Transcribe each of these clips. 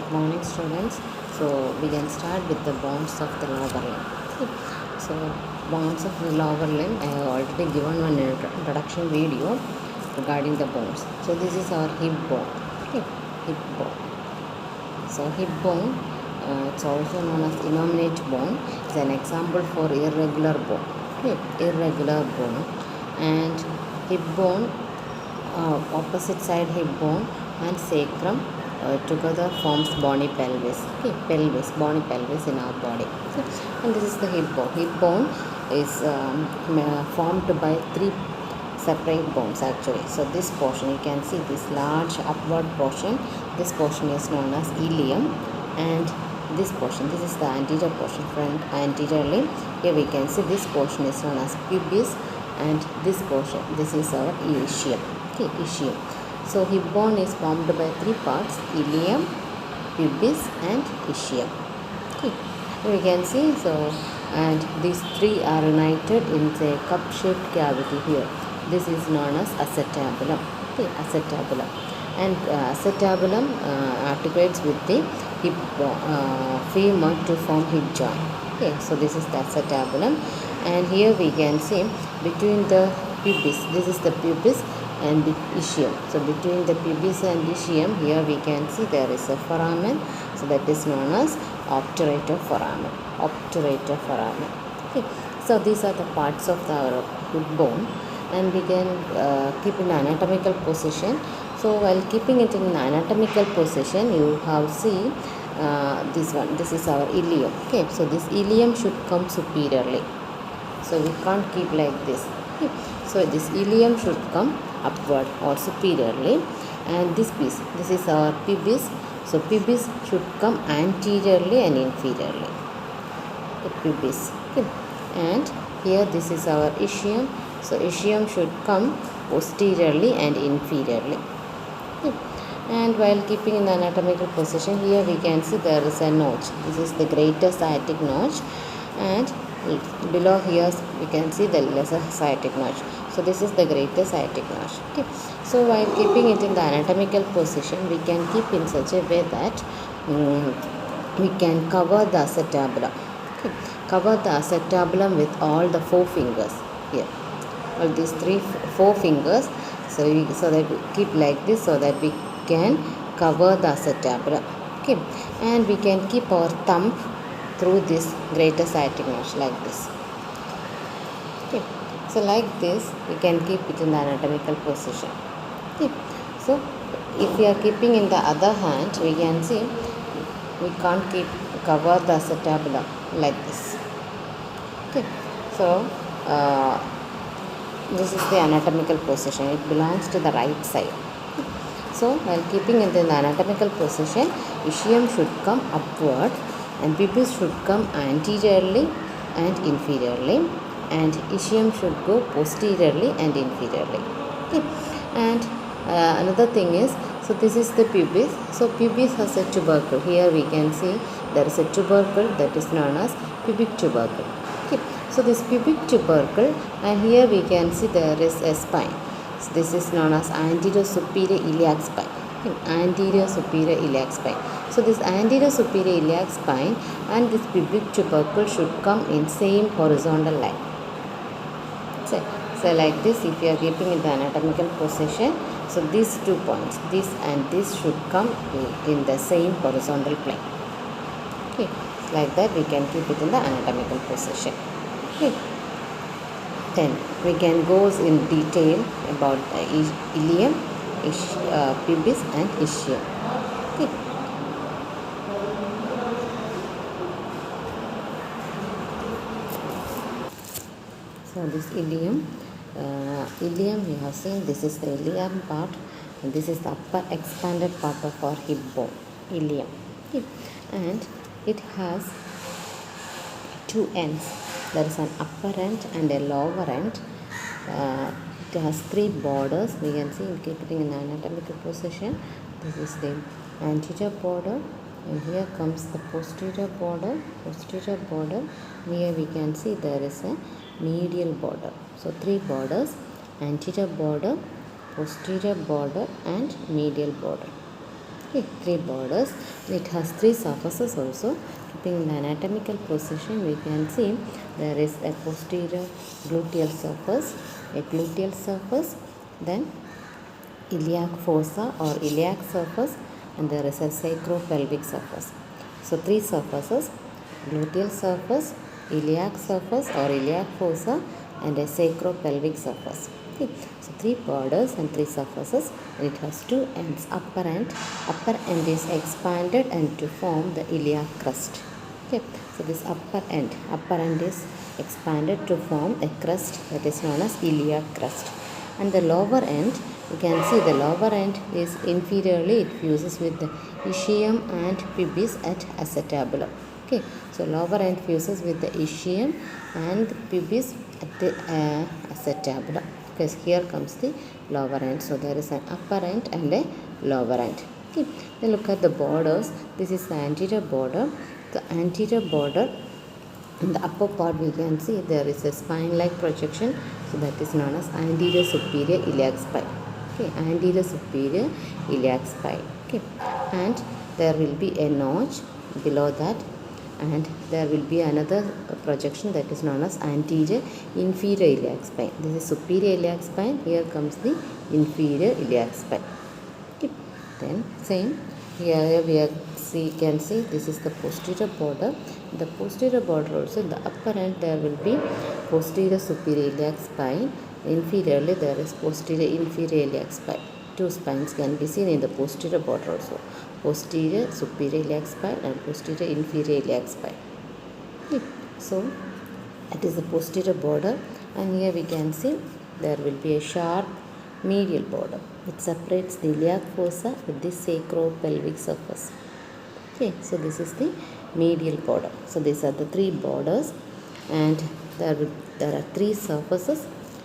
Good morning, students. So we can start with the bones of the lower limb. Okay. So bones of the lower limb, I have already given one introduction video regarding the bones. So this is our hip bone. Okay. Hip bone. So hip bone, it's also known as innominate bone. It's an example for irregular bone. Okay. Irregular bone. And hip bone, opposite side hip bone and sacrum together forms bony pelvis. Okay, pelvis, bony pelvis in our body. Okay. And this is the hip bone. Hip bone is formed by three separate bones actually. So this portion, you can see this large upward portion. This portion is known as ilium, and this portion, this is the anterior portion, front anteriorly. Here we can see this portion is known as pubis, and this portion, this is our ischium. Okay, ischium. So hip bone is formed by three parts: ilium, pubis, and ischium. Okay, we can see. So, and these three are united in a cup-shaped cavity here. This is known as acetabulum. Okay, acetabulum, and acetabulum articulates with the hip femur to form hip joint. Okay, so this is the acetabulum, and here we can see between the pubis. This is the pubis and the ischium. So between the pubis and ischium, here we can see there is a foramen. So that is known as obturator foramen. Obturator foramen. Okay. So these are the parts of the hip bone, and we can keep in anatomical position. So while keeping it in anatomical position, you have seen this one. This is our ilium. Okay. So this ilium should come superiorly. So we can't keep like this. Okay. So this ilium should come upward or superiorly, and this piece, this is our pubis. So pubis should come anteriorly and inferiorly. The pubis. Okay. And here this is our ischium. So ischium should come posteriorly and inferiorly. Okay. And while keeping in the anatomical position, here we can see there is a notch. This is the greater sciatic notch, and below here we can see the lesser sciatic notch. So this is the greater sciatic notch. Okay. So while keeping it in the anatomical position, we can keep in such a way that we can cover the acetabulum. Okay. Cover the acetabulum with all the four fingers here. All these four fingers. So that we keep like this, so that we can cover the acetabulum. Okay. And we can keep our thumb through this greater sciatic notch like this. Okay. So like this we can keep it in the anatomical position. Okay. So if we are keeping in the other hand, we can see we can't cover the acetabulum like this. Okay. So this is the anatomical position. It belongs to the right side. Okay. So while keeping it in the anatomical position, ischium should come upward, and pubis should come anteriorly and inferiorly, and ischium should go posteriorly and inferiorly. Okay. And another thing is, so this is the pubis. So pubis has a tubercle. Here we can see there is a tubercle that is known as pubic tubercle. Okay. So this pubic tubercle, and here we can see there is a spine. So this is known as anterior superior iliac spine. Okay. Anterior superior iliac spine. So this anterior superior iliac spine and this pubic tubercle should come in same horizontal line. So like this, if you are keeping in the anatomical position, so these 2 points, this and this should come in the same horizontal plane. Okay, like that we can keep it in the anatomical position. Okay. Then we can go in detail about ilium, pubis and ischium. Okay. So this ilium, we have seen this is the ilium part, and this is the upper expanded part of our hip bone, ilium. Okay. And it has two ends. There is an upper end and a lower end. It has three borders. We can see, keeping in anatomical position. This is the anterior border, and here comes the posterior border. Posterior border. Here we can see there is a medial border. So three borders: anterior border, posterior border, and medial border. Okay, three borders. It has three surfaces also. Keeping in the anatomical position, we can see there is a posterior gluteal surface, then iliac fossa or iliac surface, and there is a sacropelvic surface. So three surfaces: gluteal surface, iliac surface or iliac fossa, and a sacropelvic surface. Okay. So three borders and three surfaces, and it has two ends. Upper end is expanded and to form the iliac crest. Okay. So this upper end is expanded to form a crest that is known as iliac crest. And the lower end, you can see the lower end is inferiorly, it fuses with the ischium and pubis at acetabulum. Okay, so lower end fuses with the ischium and pubis at the acetabulum, because here comes the lower end. So there is an upper end and a lower end. Okay, then look at the borders. This is the anterior border. The anterior border, in the upper part we can see there is a spine-like projection, so that is known as anterior superior iliac spine. Okay, anterior superior iliac spine. Okay, and there will be a notch below that, and there will be another projection that is known as anterior inferior iliac spine. This is superior iliac spine. Here comes the inferior iliac spine. Okay, then same here we can see this is the posterior border. The posterior border also, in the upper end there will be posterior superior iliac spine. Inferiorly there is posterior inferior iliac spine. Two spines can be seen in the posterior border also. Posterior superior iliac spine and posterior inferior iliac spine. Okay. So that is the posterior border, and here we can see there will be a sharp medial border. It separates the iliac fossa with the sacropelvic surface. Okay, so this is the medial border. So these are the three borders, and there are three surfaces.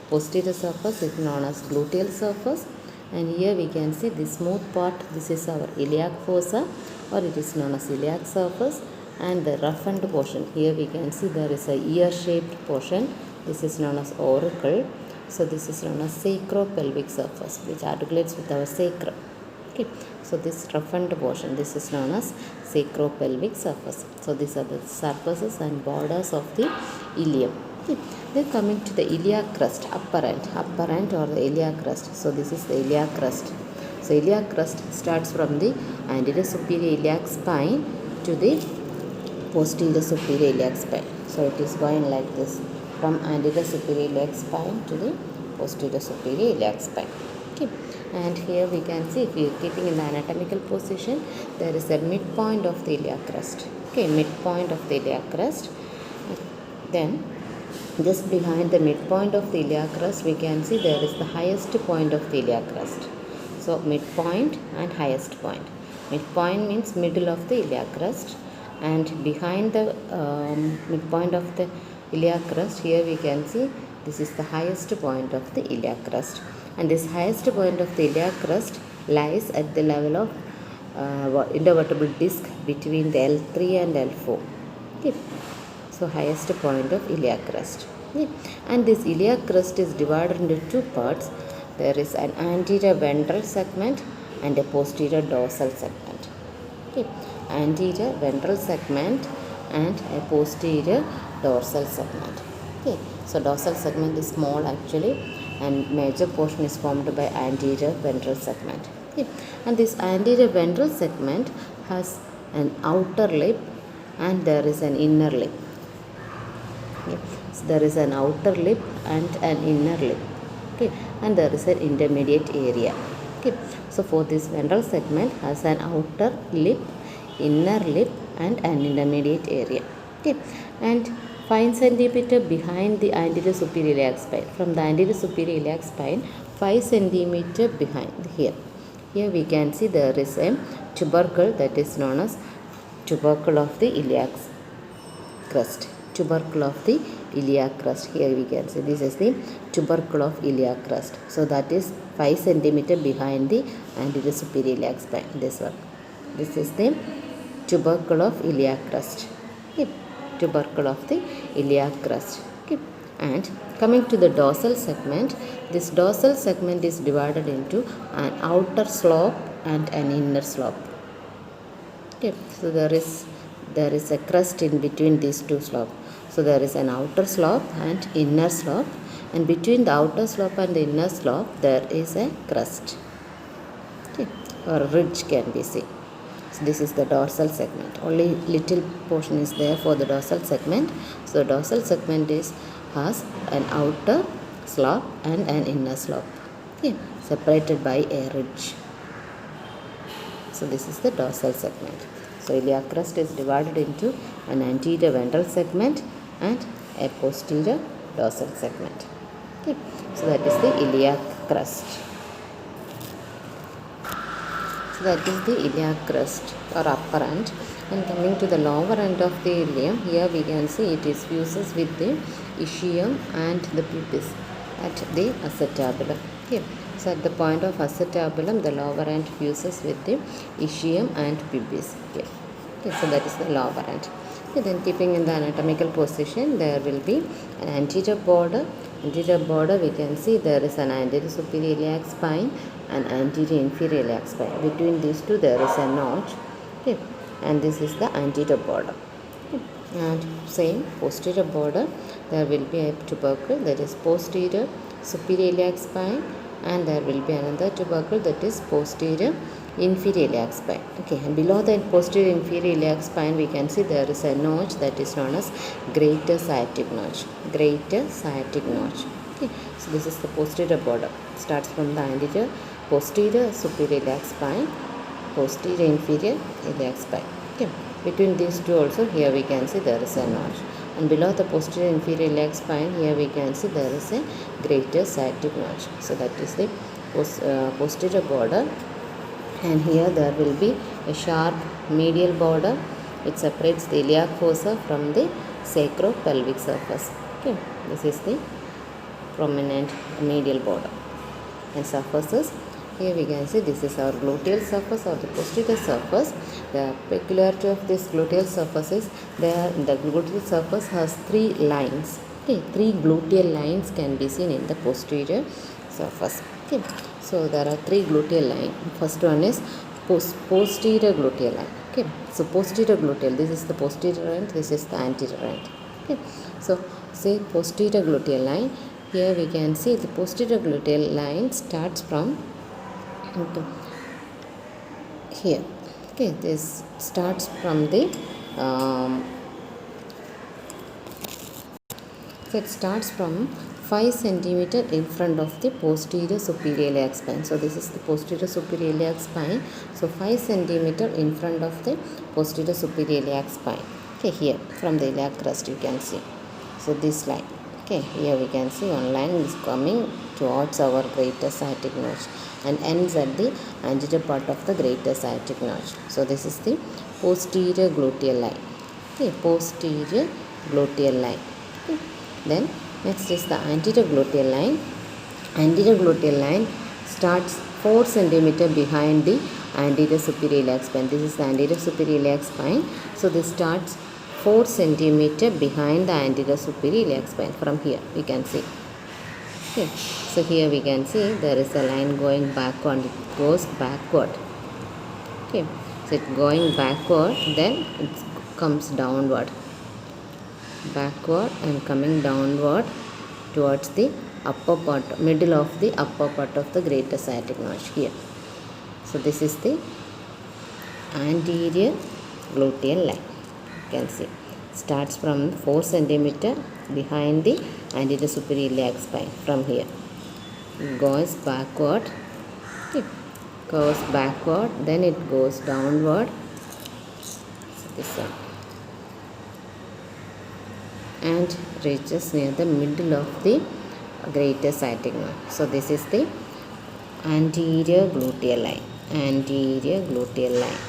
Posterior surface is known as gluteal surface, and here we can see the smooth part. This is our iliac fossa, or it is known as iliac surface, and the roughened portion. Here we can see there is a ear-shaped portion. This is known as auricle. So this is known as sacropelvic surface, which articulates with our sacrum. Okay, so this roughened portion, this is known as sacropelvic surface. So these are the surfaces and borders of the ilium. Okay. Then coming to the iliac crest, upper end or the iliac crest. So this is the iliac crest. So iliac crest starts from the anterior superior iliac spine to the posterior superior iliac spine. So it is going like this, from anterior superior iliac spine to the posterior superior iliac spine. Okay, and here we can see, if we are keeping in the anatomical position, there is a midpoint of the iliac crest. Okay, midpoint of the iliac crest. Then just behind the midpoint of the iliac crest, we can see there is the highest point of the iliac crest. So midpoint and highest point. Midpoint means middle of the iliac crest, and behind the midpoint of the iliac crest, here we can see this is the highest point of the iliac crest, and this highest point of the iliac crest lies at the level of intervertebral disc between the L3 and L4. Okay. So highest point of iliac crest. Okay. And this iliac crest is divided into two parts. There is an anterior ventral segment and a posterior dorsal segment. Okay. Anterior ventral segment and a posterior dorsal segment. Okay, so dorsal segment is small actually, and major portion is formed by anterior ventral segment. Okay, and this anterior ventral segment has an outer lip and there is an inner lip. Okay, so there is an outer lip and an inner lip. Okay, and there is an intermediate area. Okay, so for this ventral segment has an outer lip, inner lip and an intermediate area. Okay, and 5 centimeter behind the anterior superior iliac spine. From the anterior superior iliac spine, 5 centimeter behind here. Here we can see there is a tubercle that is known as tubercle of the iliac crest. Tubercle of the iliac crest. Here we can see this is the tubercle of iliac crest. So that is 5 centimeter behind the anterior superior iliac spine. This one. This is the tubercle of iliac crest. Okay. Tubercle of the iliac crest. Okay. And coming to the dorsal segment, this dorsal segment is divided into an outer slope and an inner slope. Okay, so there is a crust in between these two slopes. So there is an outer slope and inner slope, and between the outer slope and the inner slope there is a crust. Okay, or ridge can be seen. So this is the dorsal segment. Only little portion is there for the dorsal segment. So dorsal segment has an outer slope and an inner slope. Okay, separated by a ridge. So this is the dorsal segment. So iliac crest is divided into an anterior ventral segment and a posterior dorsal segment. Okay, so that is the iliac crest. So that is the iliac crest or upper end. And coming to the lower end of the ilium, here we can see it is fuses with the ischium and the pubis at the acetabulum. Okay. So at the point of acetabulum, the lower end fuses with the ischium and pubis. Okay. Okay, so that is the lower end. Okay, then keeping in the anatomical position, there will be an anterior border. Anterior border, we can see there is an anterior superior iliac spine and anterior inferior iliac spine. Between these two, there is a notch. Okay, and this is the anterior border. Okay. And same posterior border, there will be a tubercle, that is posterior superior iliac spine, and there will be another tubercle, that is posterior inferior iliac spine. Okay, and below the posterior inferior iliac spine we can see there is a notch that is known as greater sciatic notch. Greater sciatic notch. Okay, so this is the posterior border. Starts from the anterior posterior superior iliac spine, posterior inferior iliac spine. Okay, between these two also here we can see there is a notch. And below the posterior inferior iliac spine, here we can see there is a greater sciatic notch. So that is the posterior border. And here there will be a sharp medial border which separates the iliac fossa from the sacropelvic surface. Okay, this is the prominent medial border. And surfaces, here we can see this is our gluteal surface or the posterior surface. The peculiarity of this gluteal surface is the gluteal surface has three lines. Okay, three gluteal lines can be seen in the posterior surface. Okay, so there are three gluteal lines. First one is posterior gluteal line. Okay, so posterior gluteal, this is the posterior end, this is the anterior end. Okay, so say posterior gluteal line. Here we can see the posterior gluteal line starts from here. Okay, this starts from the so it starts from 5 centimeter in front of the posterior superior iliac spine. So this is the posterior superior iliac spine. So 5 centimeter in front of the posterior superior iliac spine. Okay, here from the iliac crest you can see. So this line. Okay, here we can see one line is coming towards our greater sciatic notch and ends at the anterior part of the greater sciatic notch. So this is the posterior gluteal line. Okay, posterior gluteal line. Okay. Then next is the anterior gluteal line. Anterior gluteal line starts 4 centimeter behind the anterior superior iliac spine. This is the anterior superior iliac spine. So this starts 4 centimeter behind the anterior superior iliac spine. From here we can see. Okay, so here we can see there is a line going backward. It goes backward. Okay, so it's going backward, then it comes downward. Backward and coming downward towards the upper part, middle of the upper part of the greater sciatic notch here. So this is the anterior gluteal line. You can see starts from 4 centimeter behind the anterior superior iliac spine. From here it goes backward. Okay, goes backward, then it goes downward. So this one, and reaches near the middle of the greater sciatic notch. So this is the anterior gluteal line. Anterior gluteal line.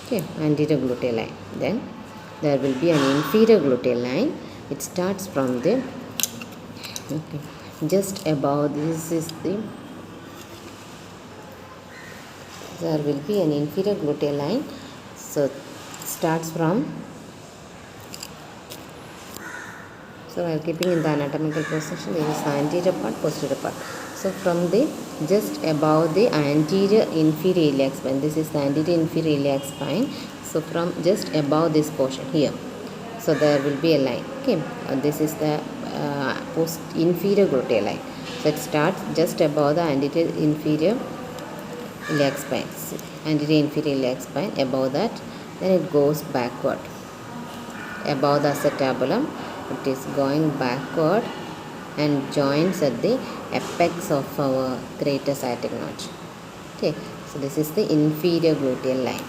Okay, anterior gluteal line. Then there will be an inferior gluteal line. It starts from the just above. This is the, there will be an inferior gluteal line. So starts from, so while keeping in the anatomical position, this is the anterior part, posterior part. So from the just above the anterior inferior iliac spine, this is the anterior inferior iliac spine. So from just above this portion here, so there will be a line. Okay, this is the post inferior gluteal line. So it starts just above the anterior inferior iliac spine, anterior inferior iliac spine. Above that, then it goes backward. Above the acetabulum, it is going backward and joins at the apex of our greater sciatic notch. Okay, so this is the inferior gluteal line.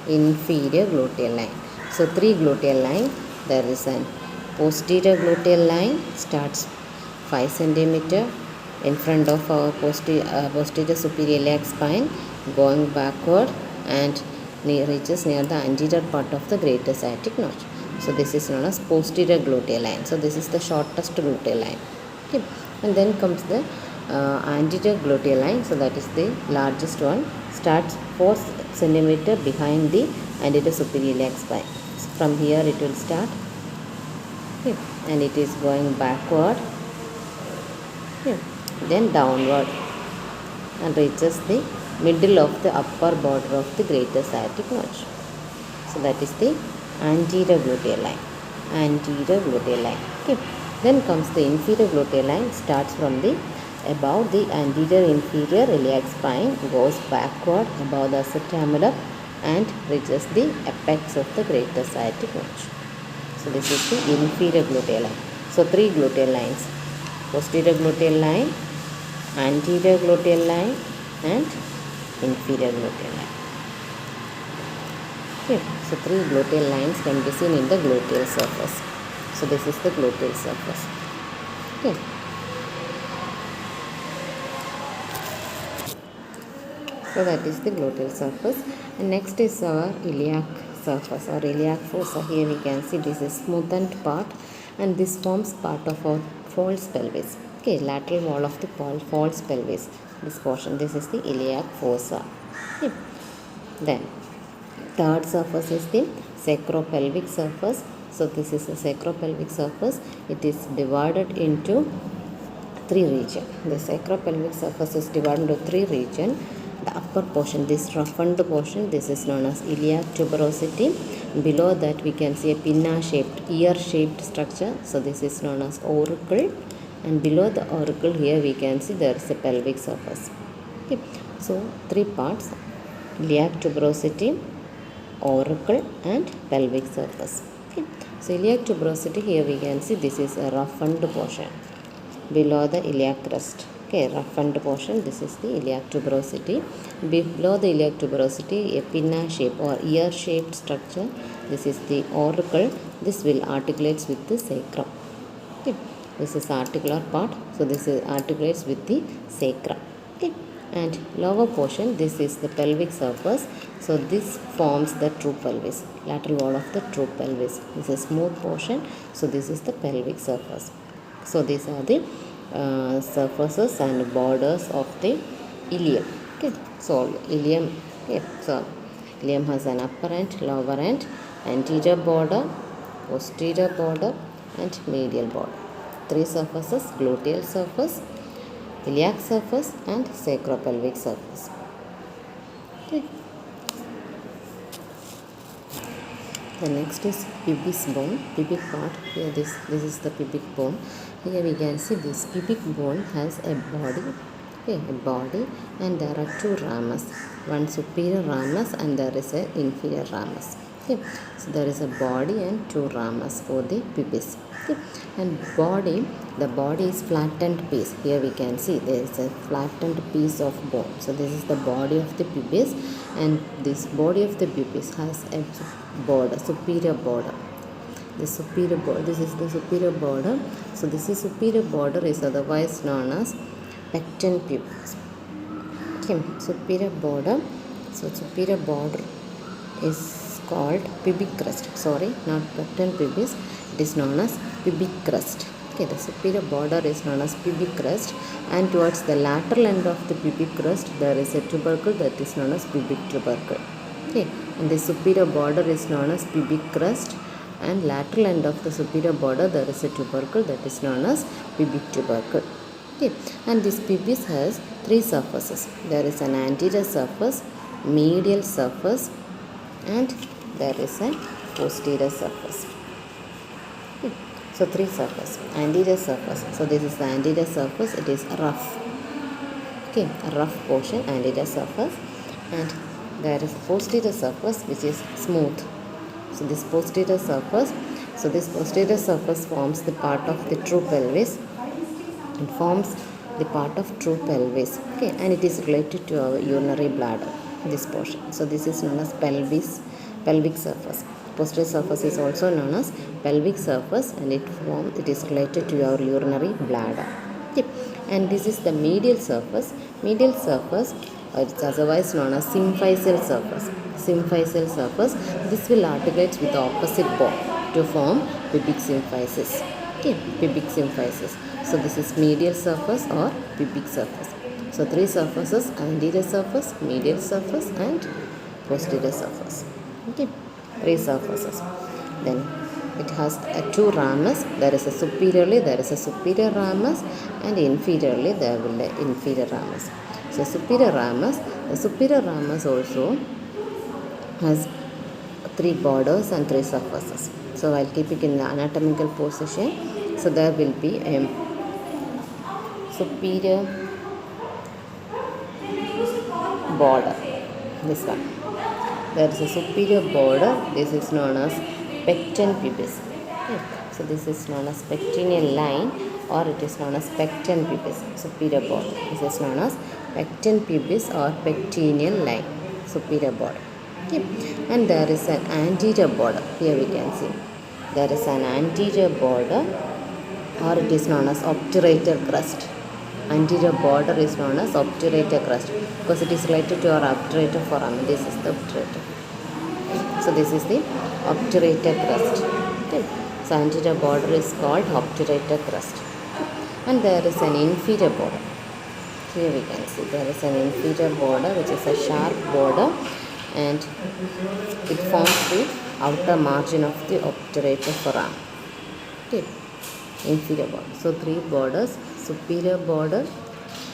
Inferior gluteal line. So three gluteal line. There is an posterior gluteal line, starts 5 centimeter in front of our posterior superior iliac spine, going backward and reaches near the anterior part of the greater sciatic notch. So this is known as posterior gluteal line. So this is the shortest gluteal line. Okay, and then comes the anterior gluteal line. So that is the largest one. Starts 4 centimeter behind the anterior superior iliac spine. So from here it will start. Okay, and it is going backward. Okay, then downward and reaches the middle of the upper border of the greater sciatic notch. So that is the anterior gluteal line. Anterior gluteal line. Okay. Then comes the inferior gluteal line, starts from the above the anterior inferior iliac spine, goes backward above the acetabulum and reaches the apex of the greater sciatic notch. So this is the inferior gluteal line. So three gluteal lines: posterior gluteal line, anterior gluteal line and inferior gluteal line. Okay, so three gluteal lines can be seen in the gluteal surface. So this is the gluteal surface. Okay. So that is the gluteal surface. And next is our iliac surface or iliac fossa. Here we can see this is smoothened part and this forms part of our false pelvis. Okay, lateral wall of the false pelvis. This portion, this is the iliac fossa. Okay. Then third surface is the sacropelvic surface. So this is the sacropelvic surface. It is divided into three regions. The sacropelvic surface is divided into three regions. The upper portion, this roughened portion, this is known as iliac tuberosity. Below that we can see a pinna-shaped, ear-shaped structure. So this is known as auricle. And below the auricle here we can see there is a pelvic surface. Okay. So three parts: iliac tuberosity, auricle and pelvic surface. Okay. So iliac tuberosity, here we can see this is a roughened portion below the iliac crest. Okay, roughened portion, this is the iliac tuberosity. Below the iliac tuberosity, a pinna shape or ear shaped structure. This is the auricle. This will articulates with the sacrum. Okay, this is articular part. So this is articulates with the sacrum. Okay, and lower portion, this is the pelvic surface. So this forms the true pelvis, lateral wall of the true pelvis. This is smooth portion. So this is the pelvic surface. So these are the surfaces and borders of the ilium. Okay, so ilium. Okay, so ilium has an upper end, lower end, anterior border, posterior border, and medial border. Three surfaces: gluteal surface, iliac surface, and sacropelvic surface. Okay. The next is pubis bone, pubic part. Here this is the pubic bone. Here we can see this pubic bone has a body, okay, a body, and there are two ramus, one superior ramus and there is an inferior ramus. Okay, so there is a body and two ramus for the pubis. Okay, and the body is flattened piece. Here we can see there is a flattened piece of bone. So this is the body of the pubis, and this body of the pubis has a border, superior border. This is the superior border. So this is superior border is otherwise known as pecten pubis. Okay, superior border. So superior border is called pubic crest. Sorry, not pecten pubis. It is known as pubic crest. Okay, the superior border is known as pubic crest, and towards the lateral end of the pubic crest there is a tubercle that is known as pubic tubercle. Okay, and the superior border is known as pubic crest, and lateral end of the superior border there is a tubercle that is known as pubic tubercle. Okay, and this pubis has three surfaces. There is an anterior surface, medial surface, and there is a posterior surface. Okay. So three surface, anterior surface. So this is the anterior surface. It is rough. Okay, a rough portion, anterior surface, and there is posterior surface which is smooth. So this posterior surface forms the part of the true pelvis. It forms the part of true pelvis. Okay, and it is related to our urinary bladder. This portion. So this is known as pelvic surface. Posterior surface is also known as pelvic surface, and it is related to our urinary bladder. Okay. And this is the medial surface. Medial surface, it's otherwise known as symphyseal surface. Symphyseal surface. This will articulate with the opposite bone to form pubic symphysis. Okay, pubic symphysis. So this is medial surface or pubic surface. So three surfaces: anterior surface, medial surface, and posterior surface. Okay, three surfaces. Then it has two ramus. There is a superior ramus, and inferiorly there will be inferior ramus. So the superior ramus also has three borders and three surfaces. So I'll keep it in the anatomical position. So there will be a superior border. This one. There is a superior border. This is known as pecten pubis. Okay. So this is known as pectineal line, or it is known as pecten pubis. Superior border. This is known as pecten pubis or pectineal line. Superior border. Okay. And there is an anterior border. Here we can see. There is an anterior border, or it is known as obturator crust. Anterior border is known as obturator crust because it is related to our obturator foramen. This is the obturator. So this is the obturator crust. Okay. So anterior border is called obturator crust. And there is an inferior border. Here we can see there is an inferior border which is a sharp border, and it forms the outer margin of the obturator foramen. Okay. Inferior border. So three borders: superior border,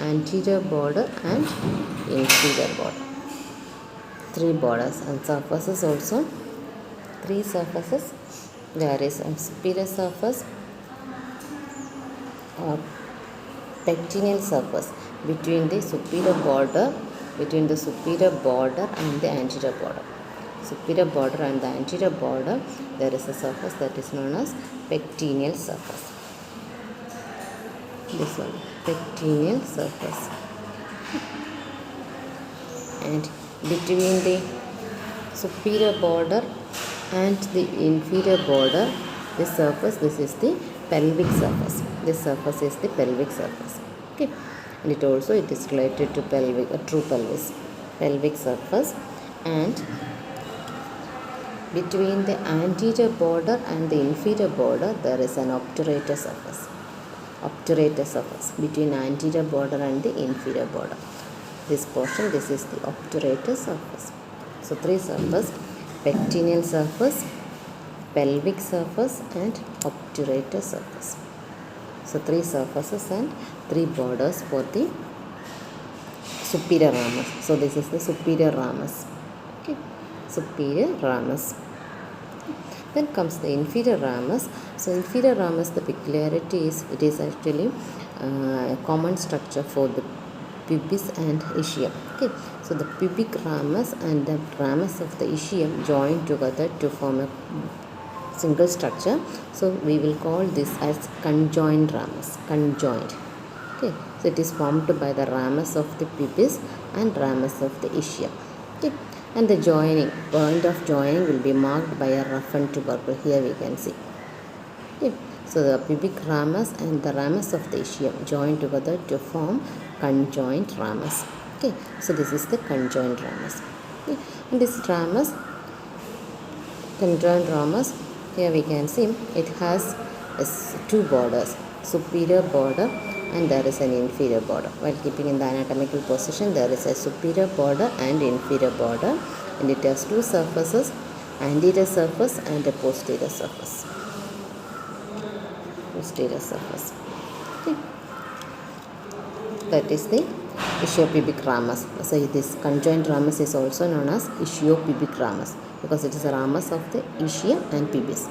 anterior border, and inferior border. Three borders and surfaces also. Three surfaces. There is a superior surface or pectineal surface between the superior border and the anterior border. Superior border and the anterior border, there is a surface that is known as pectineal surface. This one, pectineal surface. And between the superior border and the inferior border, this is the pelvic surface. This surface is the pelvic surface. Okay. And it is related to true pelvic surface. And between the anterior border and the inferior border, there is an obturator surface. Obturator surface between anterior border and the inferior border. This portion, this is the obturator surface. So three surfaces: pectineal surface, pelvic surface, and obturator surface. So three surfaces and three borders for the superior ramus. So this is the superior ramus. Okay, superior ramus. Then comes the inferior ramus. So inferior ramus, the peculiarity is it is actually a common structure for the pubis and ischium. Okay, so the pubic ramus and the ramus of the ischium join together to form a single structure. So we will call this as conjoined ramus. Conjoined. Okay, so it is formed by the ramus of the pubis and ramus of the ischium. Okay. And the point of joining will be marked by a roughened tubercle. Here we can see. Okay. So the pubic ramus and the ramus of the ischium join together to form conjoined ramus. Okay. So this is the conjoined ramus. Okay. And this conjoined ramus, here we can see it has two borders: superior border and there is an inferior border. While keeping in the anatomical position, there is a superior border and inferior border, and it has two surfaces: anterior surface and a posterior surface. Posterior surface. Okay. that is the ischiopubic ramus. So this conjoined ramus is also known as ischiopubic ramus because it is a ramus of the ischium and pubis.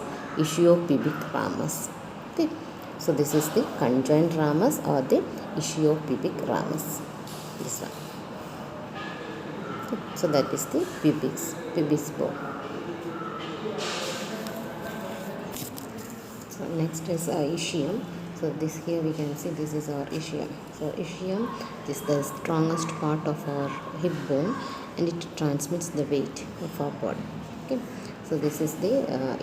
Ischiopubic ramus. Okay. So this is the conjoined ramus or the ischiopubic ramus. This one. Okay. So that is the pubis bone. So next is ischium. So this here we can see this is our ischium. So ischium is the strongest part of our hip bone and it transmits the weight of our body. Okay. So this is the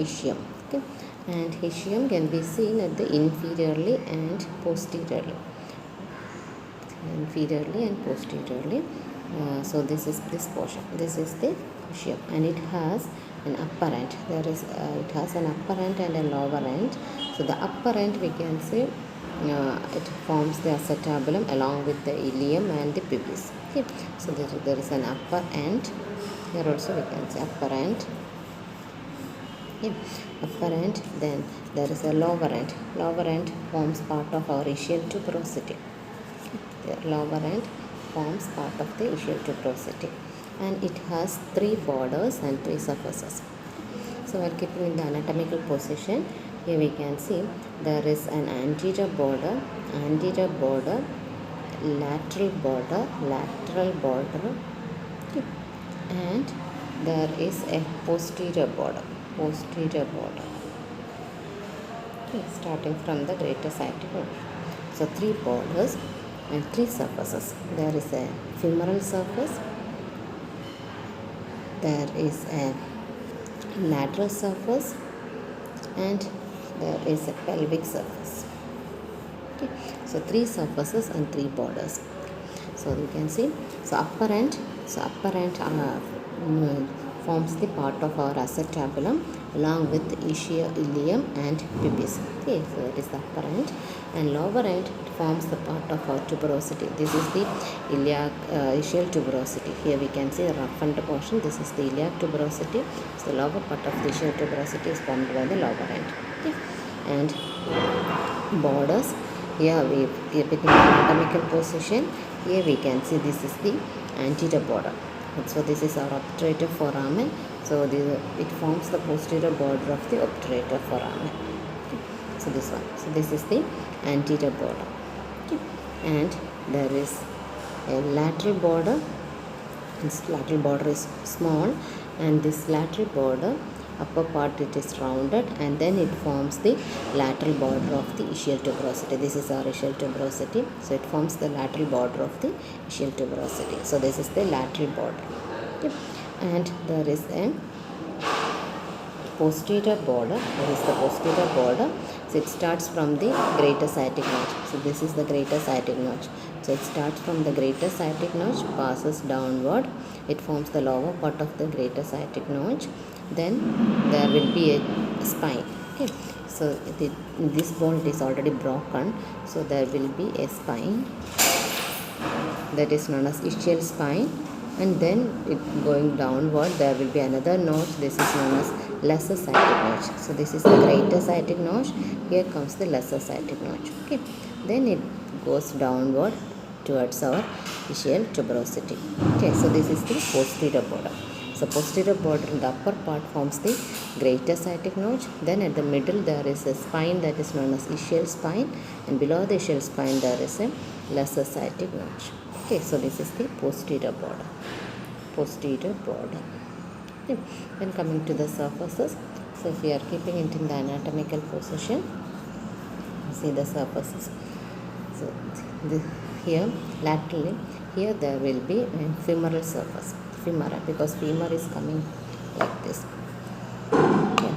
ischium. Okay. And ischium can be seen at the inferiorly and posteriorly. So this is this portion. This is the ischium and it has an upper end. It has an upper end and a lower end. So the upper end we can say it forms the acetabulum along with the ilium and the pubis. Okay. So there is an upper end. Here also we can say upper end. Okay. Upper end. Then there is a lower end. Lower end forms part of our ischial tuberosity. The lower end forms part of the ischial tuberosity and it has 3 borders and 3 surfaces. So while keeping in the anatomical position, here we can see there is an anterior border, lateral border, okay. And there is a posterior border, okay, starting from the greater sciatic nerve. So 3 borders and 3 surfaces. There is a femoral surface, there is a lateral surface and there is a pelvic surface. Okay. So 3 surfaces and 3 borders. So you can see, so upper end forms the part of our acetabulum along with ischium, ilium and pubis. Okay, so that is the upper end, and lower end forms the part of our tuberosity. This is the ischial tuberosity. Here we can see the roughened portion. This is the iliac tuberosity. So the lower part of the ischial tuberosity is formed by the lower end. Okay. And borders, here we keep it in anatomical position. Here we can see this is the anterior border. So this is our obturator foramen. So it forms the posterior border of the obturator foramen. Okay. So this one. So this is the anterior border. Okay. And there is a lateral border. This lateral border is small, and this lateral border, upper part it is rounded, and then it forms the lateral border of the ischial tuberosity. This is our ischial tuberosity. So it forms the lateral border of the ischial tuberosity. So this is the lateral border. Okay. And there is a posterior border. There is the posterior border. So it starts from the greater sciatic notch. So this is the greater sciatic notch. So it starts from the greater sciatic notch, passes downward. It forms the lower part of the greater sciatic notch. Then there will be a spine. Okay. So this bone is already broken. So there will be a spine that is known as ischial spine. And then it going downward, there will be another notch. This is known as lesser sciatic notch. So this is the greater sciatic notch. Here comes the lesser sciatic notch. Okay. Then it goes downward towards our ischial tuberosity. Okay. So this is the posterior border. So posterior border in the upper part forms the greater sciatic notch. Then at the middle there is a spine that is known as ischial spine, and below the ischial spine there is a lesser sciatic notch. Okay, so this is the posterior border. Okay. Then coming to the surfaces. So if we are keeping it in the anatomical position, see the surfaces. So here laterally, here there will be a femoral surface. Femora, because femur is coming like this. Okay.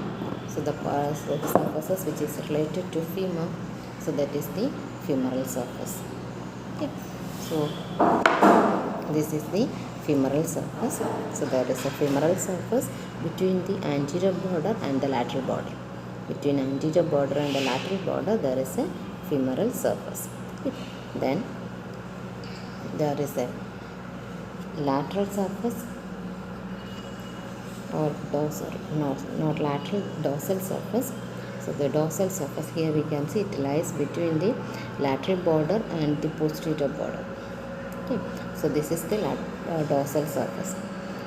So the surfaces which is related to femur, so that is the femoral surface. Okay. So this is the femoral surface. So there is a femoral surface between the anterior border and the lateral border. Between anterior border and the lateral border there is a femoral surface. Okay. Then there is a lateral surface or dorsal, not lateral, dorsal surface. So the dorsal surface, here we can see it lies between the lateral border and the posterior border. Okay, so this is the dorsal surface.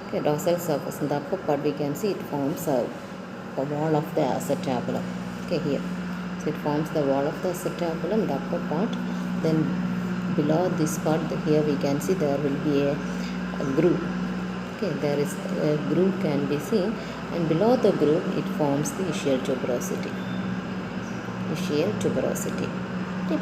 Okay, dorsal surface. In the upper part, we can see it forms a wall of the acetabulum. Okay, here. So it forms the wall of the acetabulum, the upper part. Then below this part, here we can see there will be a groove. Okay, there is a groove can be seen, and below the groove, it forms the ischial tuberosity. Ischial tuberosity. Okay.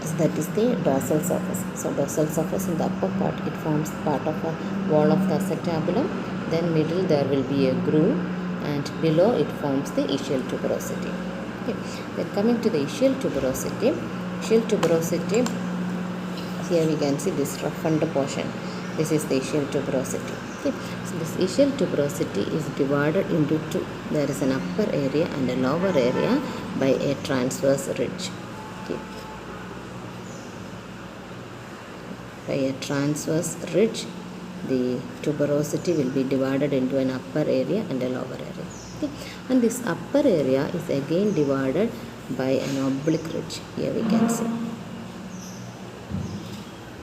So that is the dorsal surface. So dorsal surface in the upper part, it forms part of a wall of the acetabulum. Then middle there will be a groove, and below it forms the ischial tuberosity. Okay. Then coming to the ischial tuberosity, here we can see this roughened portion. This is the ischial tuberosity. Okay. So this ischial tuberosity is divided into two. There is an upper area and a lower area by a transverse ridge. Okay. By a transverse ridge, the tuberosity will be divided into an upper area and a lower area. Okay. And this upper area is again divided by an oblique ridge. Here we can see.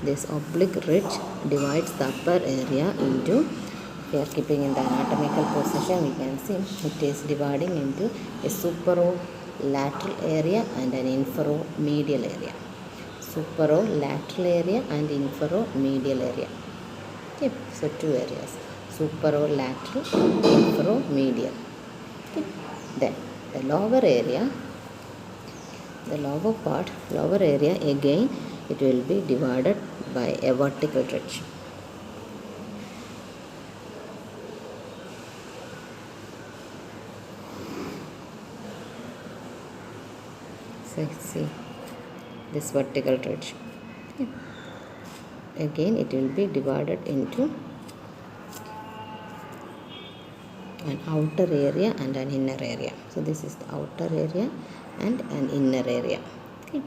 This oblique ridge divides the upper area into, if we are keeping in the anatomical position, we can see it is dividing into a superolateral area and an inferomedial area. Superolateral area and inferomedial area. Okay, so two areas, superolateral, inferomedial. Okay. Then the lower area, the lower area again, it will be divided by a vertical ridge. So see this vertical ridge. Okay. Again it will be divided into an outer area and an inner area. So this is the outer area and an inner area. Okay.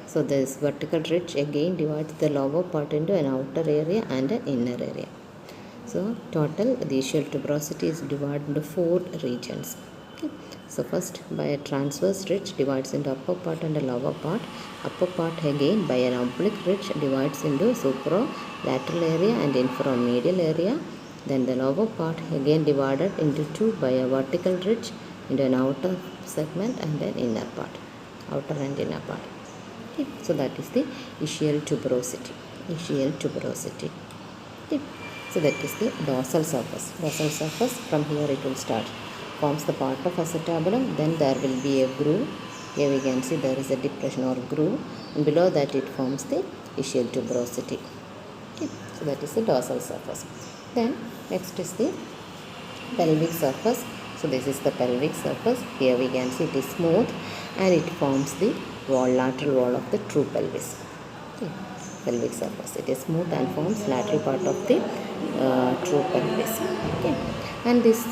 So this vertical ridge again divides the lower part into an outer area and an inner area. So total the ischial tuberosity is divided into 4 regions. Okay. So first by a transverse ridge divides into upper part and a lower part. Upper part again by an oblique ridge divides into superolateral area and inferomedial area. Then the lower part again divided into 2 by a vertical ridge into an outer segment and an inner part. Outer and inner part. Okay. So that is the ischial tuberosity. Ischial tuberosity. Okay. So that is the dorsal surface. Dorsal surface, from here it will start. Forms the part of acetabulum. Then there will be a groove. Here we can see there is a depression or groove. And below that it forms the ischial tuberosity. Okay. So that is the dorsal surface. Then next is the pelvic surface. So this is the pelvic surface. Here we can see it is smooth and it forms the lateral wall of the true pelvis. Okay. Pelvic surface. It is smooth and forms lateral part of the true pelvis. Okay. And this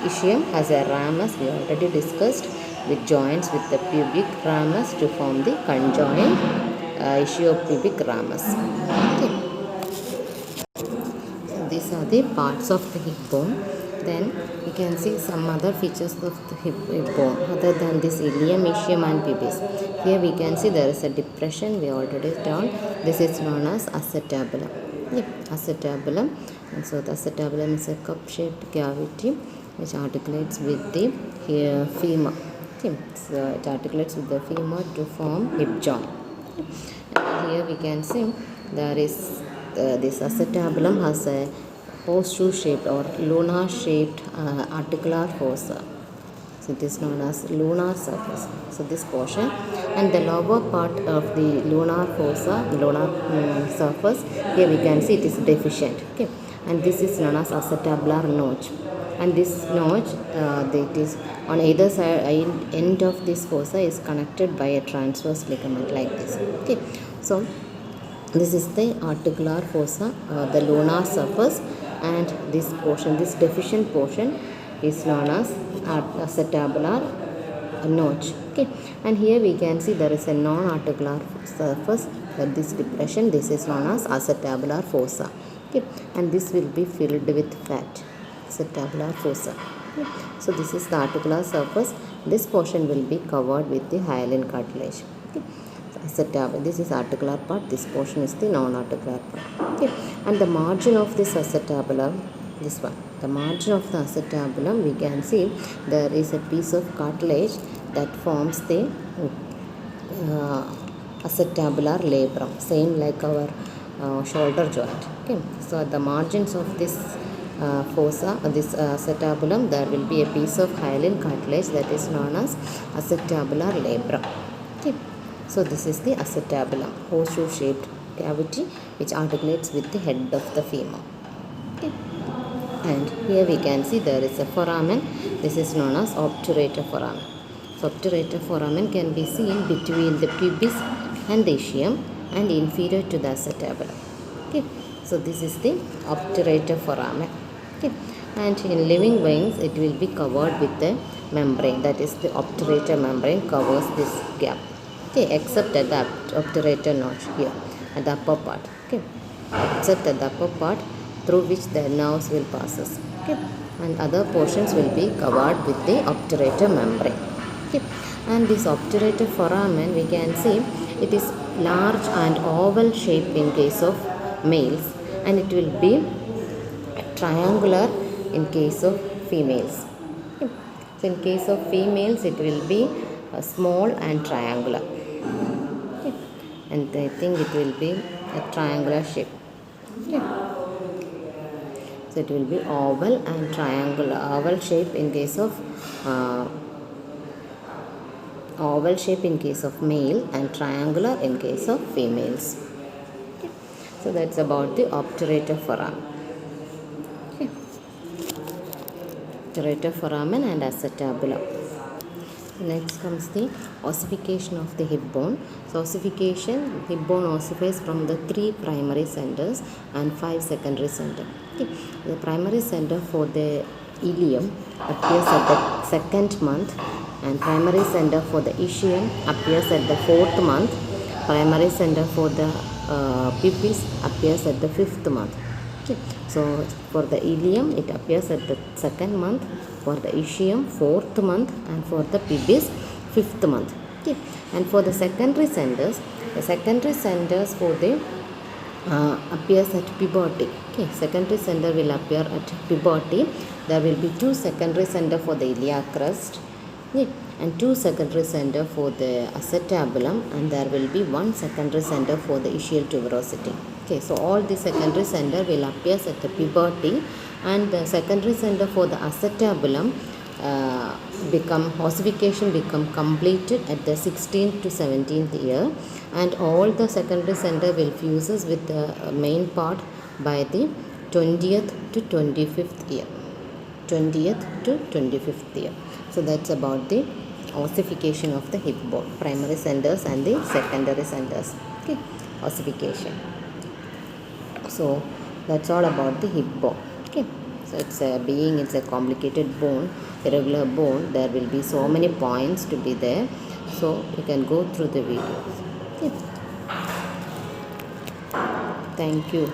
ischium has a ramus, we already discussed, with joints with the pubic ramus to form the conjoined ischiopubic ramus. Okay. So these are the parts of the hip bone. Then you can see some other features of the hip bone other than this ilium, ischium and pubis. Here we can see there is a depression, we already told. This is known as acetabulum. Yep, acetabulum. And so the acetabulum is a cup-shaped cavity which articulates with the femur. Okay. So it articulates with the femur to form hip joint. Okay. And here we can see there is this acetabulum has a horseshoe shaped or lunar shaped articular fossa. So it is known as lunar surface. So this portion and the lower part of the lunar fossa, lunar surface, here we can see it is deficient. Okay. And this is known as acetabular notch. And this notch, it is on either side end of this fossa is connected by a transverse ligament like this. Okay. So this is the articular fossa, the lunar surface, and this portion, this deficient portion is known as acetabular notch. Okay. And here we can see there is a non-articular surface, this depression, this is known as acetabular fossa. Okay. And this will be filled with fat, acetabular fossa. Okay. So this is the articular surface. This portion will be covered with the hyaline cartilage. Okay. So acetabulum. This is articular part, this portion is the non-articular part. Okay. And the margin of this acetabulum, this one, the margin of the acetabulum, we can see there is a piece of cartilage that forms the acetabular labrum, same like our shoulder joint. Okay. So at the margins of this fossa, this acetabulum, there will be a piece of hyaline cartilage that is known as acetabular labrum. Okay. So this is the acetabulum, horseshoe shaped cavity which articulates with the head of the femur. Okay. And here we can see there is a foramen. This is known as obturator foramen. So obturator foramen can be seen between the pubis and the ischium and inferior to the acetabulum. Okay. So this is the obturator foramen. Okay. And in living beings it will be covered with a membrane, that is the obturator membrane covers this gap. Okay, except at the obturator notch here at the upper part. Okay, except at the upper part through which the nerves will passes. Okay, and other portions will be covered with the obturator membrane. Okay, and this obturator foramen, we can see it is large and oval shape in case of males, and it will be triangular in case of females. Okay. So in case of females it will be small and triangular. Okay. And I think it will be a triangular shape. Okay. So it will be oval and triangular, oval shape in case of male and triangular in case of females. Okay. So that's about the obturator foramen. Okay. Obturator foramen and acetabulum. Next comes the ossification of the hip bone. So ossification, hip bone ossifies from the 3 primary centers and 5 secondary centers. Okay. The primary center for the ilium appears at the 2nd month, and primary center for the ischium appears at the 4th month. Primary center for the pubis appears at the 5th month. Okay. So for the ilium it appears at the 2nd month, for the ischium 4th month, and for the pubis 5th month. Okay. And for the secondary centers for the appears at puberty. Okay. Secondary center will appear at puberty. There will be 2 secondary center for the iliac crest. Okay. And 2 secondary center for the acetabulum, and there will be 1 secondary center for the ischial tuberosity. Okay, so all the secondary center will appear at the puberty, and the secondary center for the acetabulum ossification become completed at the 16th to 17th year, and all the secondary center will fuses with the main part by the 20th to 25th year. 20th to 25th year. So that's about the ossification of the hip bone, primary centers and the secondary centers. Okay, ossification. So that's all about the hip bone. Okay, so it's a complicated bone, irregular bone. There will be so many points to be there, so you can go through the videos. Okay. Thank you.